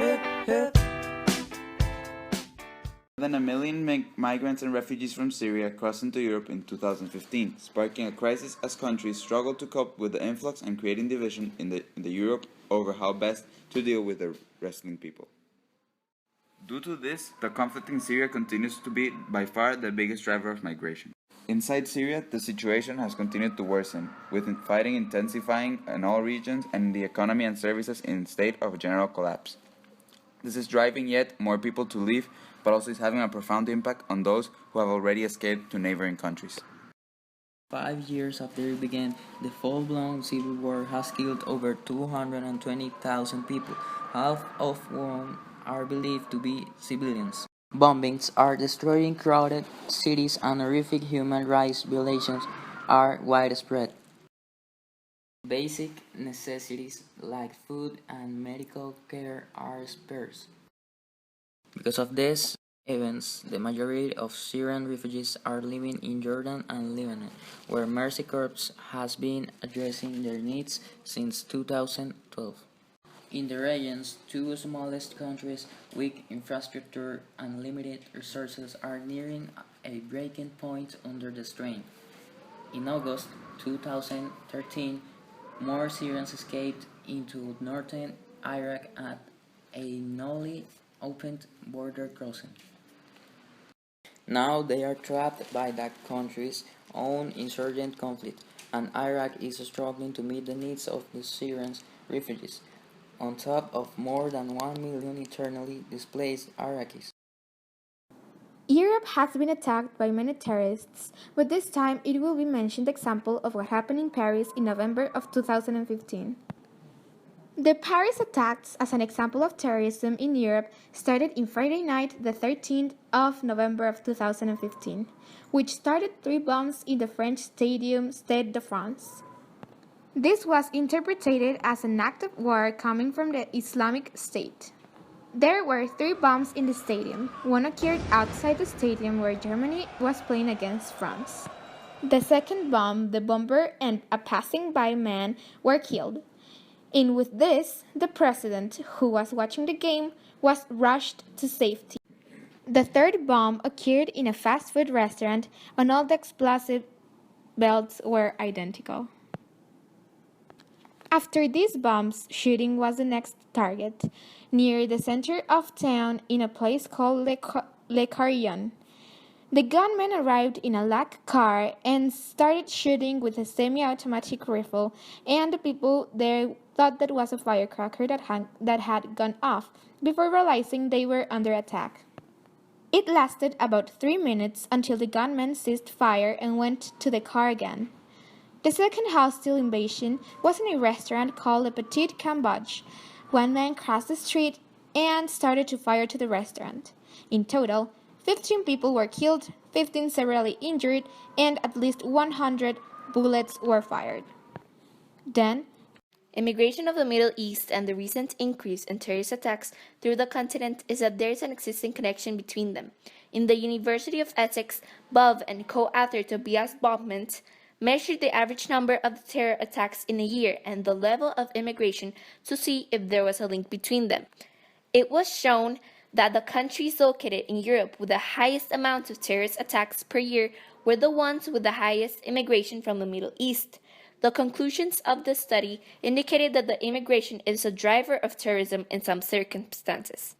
More than a million migrants and refugees from Syria crossed into Europe in 2015, sparking a crisis as countries struggled to cope with the influx and creating division in the Europe over how best to deal with the wrestling people. Due to this, the conflict in Syria continues to be by far the biggest driver of migration. Inside Syria, the situation has continued to worsen, with fighting intensifying in all regions and the economy and services in a state of general collapse. This is driving yet more people to leave, but also is having a profound impact on those who have already escaped to neighboring countries. 5 years after it began, the full-blown civil war has killed over 220,000 people, half of whom are believed to be civilians. Bombings are destroying crowded cities and horrific human rights violations are widespread. Basic necessities like food and medical care are sparse. Because of these events, the majority of Syrian refugees are living in Jordan and Lebanon, where Mercy Corps has been addressing their needs since 2012. In the region's two smallest countries, weak infrastructure and limited resources are nearing a breaking point under the strain. In August 2013, more Syrians escaped into northern Iraq at a newly opened border crossing. Now they are trapped by that country's own insurgent conflict, and Iraq is struggling to meet the needs of the Syrian refugees, on top of more than 1 million internally displaced Iraqis. Europe has been attacked by many terrorists, but this time it will be mentioned example of what happened in Paris in November of 2015. The Paris attacks, as an example of terrorism in Europe, started in Friday night, the 13th of November of 2015, which started 3 bombs in the French stadium Stade de France. This was interpreted as an act of war coming from the Islamic State. There were 3 bombs in the stadium. One occurred outside the stadium where Germany was playing against France. The second bomb, the bomber and a passing-by man were killed. And with this, the president, who was watching the game, was rushed to safety. The third bomb occurred in a fast food restaurant, and all the explosive belts were identical. After these bombs, shooting was the next target, near the center of town in a place called Le Carillon. The gunmen arrived in a LAC car and started shooting with a semi-automatic rifle, and the people there thought that was a firecracker that had gone off, before realizing they were under attack. It lasted about 3 minutes until the gunmen ceased fire and went to the car again. The second hostile invasion was in a restaurant called Le Petit Cambodge. One man crossed the street and started to fire to the restaurant. In total, 15 people were killed, 15 severely injured, and at least 100 bullets were fired. Then, Immigration of the Middle East and the recent increase in terrorist attacks through the continent is that there is an existing connection between them. In the University of Essex, Bove and co-author Tobias Baughman measured the average number of the terror attacks in a year and the level of immigration to see if there was a link between them. It was shown that the countries located in Europe with the highest amount of terrorist attacks per year were the ones with the highest immigration from the Middle East. The conclusions of the study indicated that the immigration is a driver of terrorism in some circumstances.